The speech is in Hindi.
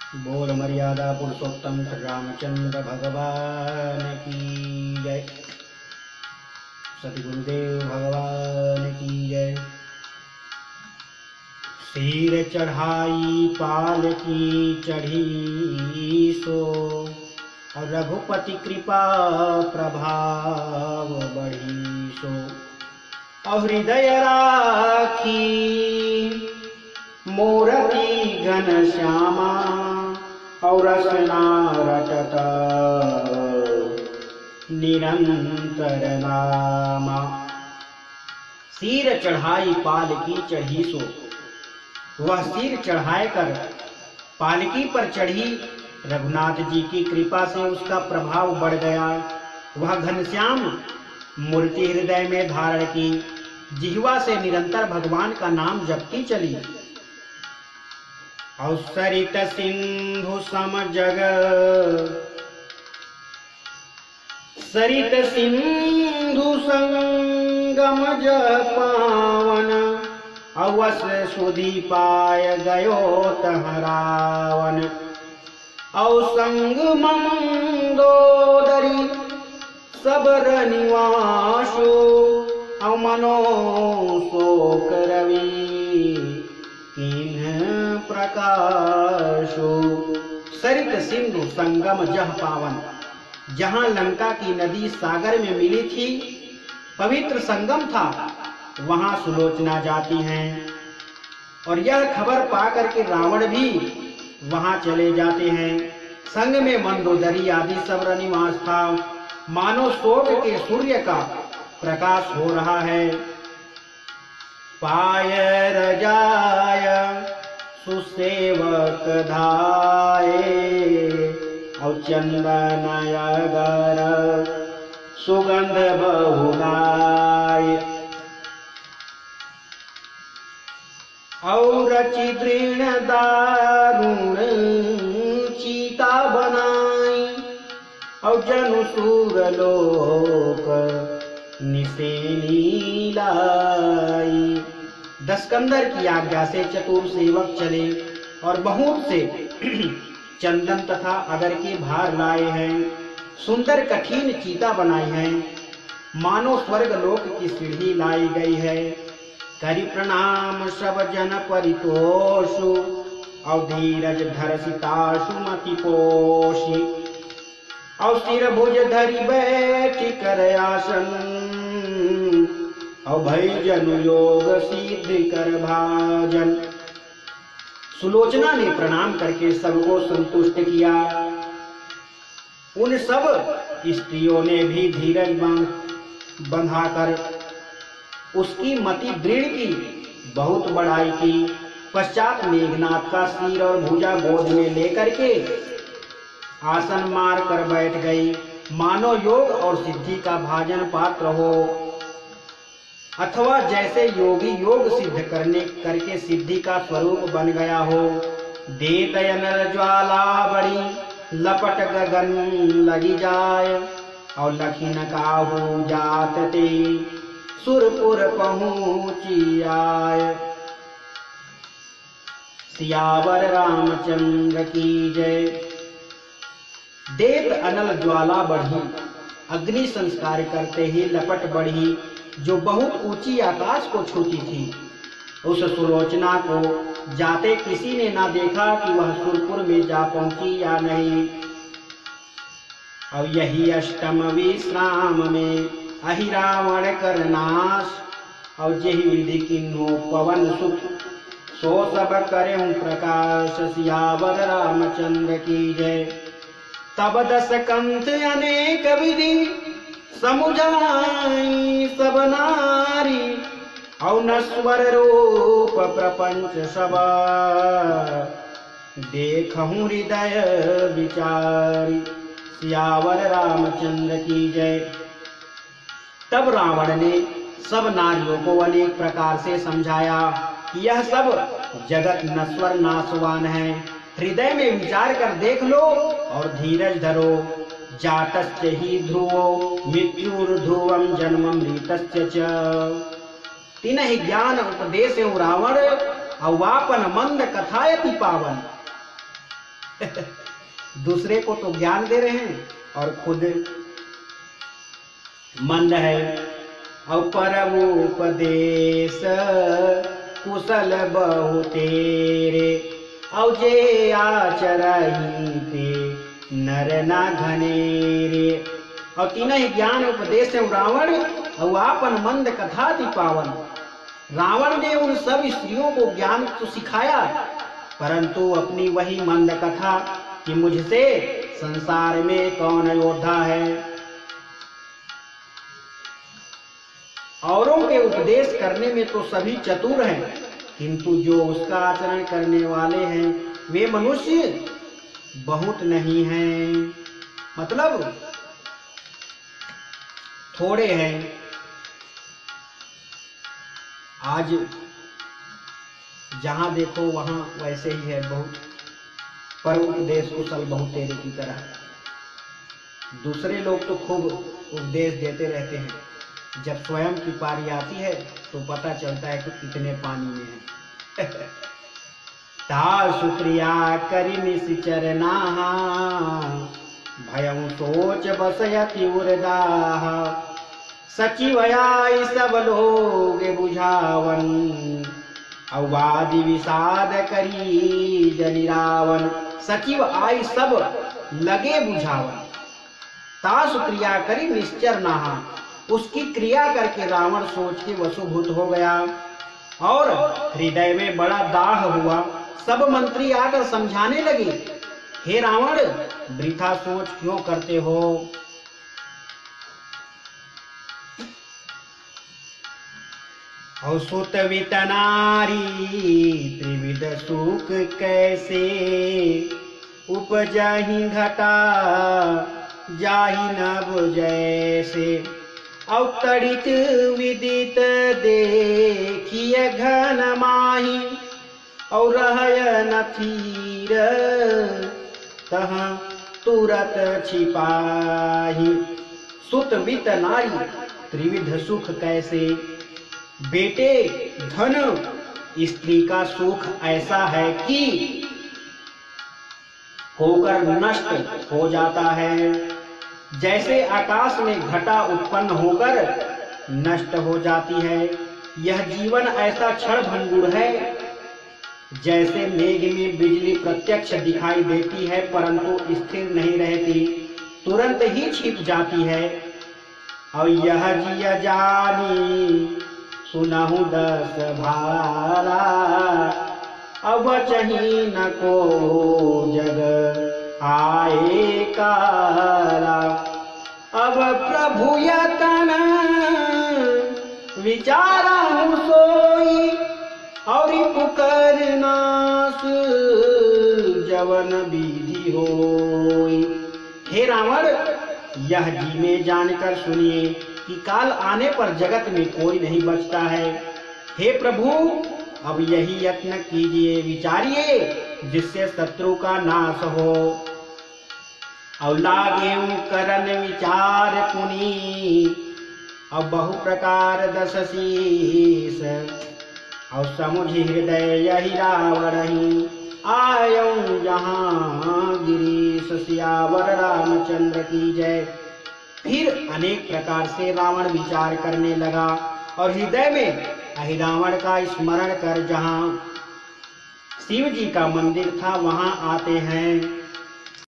बोल मर्यादा पुरुषोत्तम श्री रामचंद्र भगवान की जय। सतगुरुदेव भगवान की जय। सिर चढ़ाई पाल की चढ़ी सो, और रघुपति कृपा प्रभाव बढ़ी सो। और हृदय राखी मूरति घन श्यामा, और रसना रटत निरंतर नामा। सिर चढ़ाई पाल की चढ़ी सो, वह सिर चढ़ाए कर पालकी पर चढ़ी। रघुनाथ जी की कृपा से उसका प्रभाव बढ़ गया। वह घनश्याम मूर्ति हृदय में धारण की, जिह्वा से निरंतर भगवान का नाम जपती चली। और सरित सिंधु सम जग, सरित सिंधु संगम जग पावन। अवस सुधि पाय गयो तहरावन। औ संग मंदोदरी सबर निवासो, औ मनो शोक रवि किन्ह प्रकाशो। सरित सिंधु संगम जह पावन, जहाँ लंका की नदी सागर में मिली थी, पवित्र संगम था, वहां सुलोचना जाती हैं। और यह खबर पाकर के रावण भी वहां चले जाते हैं। संग में मंदोदरी आदि सबरा निवास था। मानो शोक के सूर्य का प्रकाश हो रहा है। पाय रजाय सुसेवक धाये, और चंदन अगर सुगंध बहुलाय। और रचि दृढ़ दारुण चीता बनाई, और जनु सूर लोक निसेनी लाई। दस्कंदर की आज्ञा से चतुर सेवक चले और बहुत से चंदन तथा अगर के भार लाए हैं। सुंदर कठिन चीता बनाई है, मानो स्वर्ग लोक की सीढ़ी लाई गई है। करि प्रणाम सब जन परितोषु, और धीरज धर सिताशु मति पोषी। और सिर भुज धरि बैठि कर आसन, और भई जनु योग सिद्धि कर भाजन। सुलोचना ने प्रणाम करके सबको संतुष्ट किया। उन सब स्त्रियों ने भी धीरज बंधाकर उसकी मति दृढ़ की, बहुत बड़ाई की। पश्चात मेघनाथ का सिर और भुजा गोद में लेकर के आसन मार कर बैठ गई, मानो योग और सिद्धि का भाजन पात्र हो, अथवा जैसे योगी योग सिद्ध करके सिद्धि का स्वरूप बन गया हो। देत अनल ज्वाला बड़ी लपट गगन लगी जाय, और लखिन काहू जात ते सुरपुर पहुँची आय। सियावर रामचंद्र की जय। देत अनल ज्वाला बढ़ी, अग्नि संस्कार करते ही लपट बढ़ी, जो बहुत ऊंची आकाश को छूती थी। उस सुलोचना को जाते किसी ने ना देखा कि वह सुरपुर में जा पहुंची या नहीं। और यही अष्टम विश्राम में अहि रावण कर नाश, और जेहि विधि किन्नो पवन सुख, सो सब करे प्रकाश। सियावर रामचंद्र की जय। तब दस कंठ अनेक विधि समुझाई सब नारी, और नश्वर रूप प्रपंच सब देखहु हृदय विचारी। सियावर रामचंद्र की जय। तब रावण ने सब नारियों को अनेक प्रकार से समझाया कि यह सब जगत नश्वर नाशवान है। हृदय में विचार कर देख लो और धीरज धरो। जातस्य ही ध्रुवो मृत्युर्ध्रुवम जन्ममृतस्य च। तिन्हि ज्ञान उपदेश रावण अवापन मंद कथायति पावन। दूसरे को तो ज्ञान दे रहे हैं और खुद मंद है। और परम उपदेश कुशल बहु तेरे, और जे आचरहि ते नर ना घनेरे। और तीन ही ज्ञान उपदेश है रावण और आपन मंद कथा थी पावन। रावण ने उन सब स्त्रियों को ज्ञान तो सिखाया, परंतु अपनी वही मंद कथा कि मुझसे संसार में कौन योद्धा है। औरों के उपदेश करने में तो सभी चतुर हैं, किंतु जो उसका आचरण करने वाले हैं वे मनुष्य बहुत नहीं हैं, मतलब थोड़े हैं। आज जहां देखो वहां वैसे ही है, बहुत पर उपदेश कुशल बहुत तेरे की तरह। दूसरे लोग तो खूब उपदेश देते रहते हैं, जब स्वयं की पारी आती है तो पता चलता है कि कितने पानी में है। ता शुक्रिया करि निश्चर नाहा, भयं सोच बसयति उर्दाह। सचिव आई सब लोग बुझावन, अवादि विषाद करी जनि रावण। सचिव आई सब लगे बुझावन, ता शुक्रिया करी निश्चर नाहा। उसकी क्रिया करके रावण सोच के वशुभूत हो गया और हृदय में बड़ा दाह हुआ। सब मंत्री आकर समझाने लगे, हे रावण वृथा सोच क्यों करते हो। और सुत वित नारी त्रिविध सुख कैसे, उपजहि घटा जाहि नभ जैसे। अवतरित विदित देखिए घन माही, और रहय न थीर तह तुरत छिपाही। सुत वित नारी त्रिविध सुख कैसे, बेटे धन स्त्री का सुख ऐसा है कि होकर नष्ट हो जाता है, जैसे आकाश में घटा उत्पन्न होकर नष्ट हो जाती है। यह जीवन ऐसा क्षण भंगुर है, जैसे मेघ में बिजली प्रत्यक्ष दिखाई देती है परंतु स्थिर नहीं रहती, तुरंत ही छिप जाती है। और यह जिया जानी सुनहु दस भाला, अब चही न को जग आए काला। अब प्रभु यतन विचारा सोई, और पुकर नास जवन विधि होई। हे रावण यह जी में जानकर सुनिए कि काल आने पर जगत में कोई नहीं बचता है। हे प्रभु अब यही यत्न कीजिए, विचारिए जिससे शत्रु का नाश हो। और लागे करन विचार पुनी, और बहु प्रकार दस शीस। और समुझि हृदय यही रावण ही, आयऊं जहाँ गिरीश सियावर रामचंद्र की जय। फिर अनेक प्रकार से रावण विचार करने लगा और हृदय में अहिरावण का स्मरण कर जहाँ शिव जी का मंदिर था वहां आते हैं।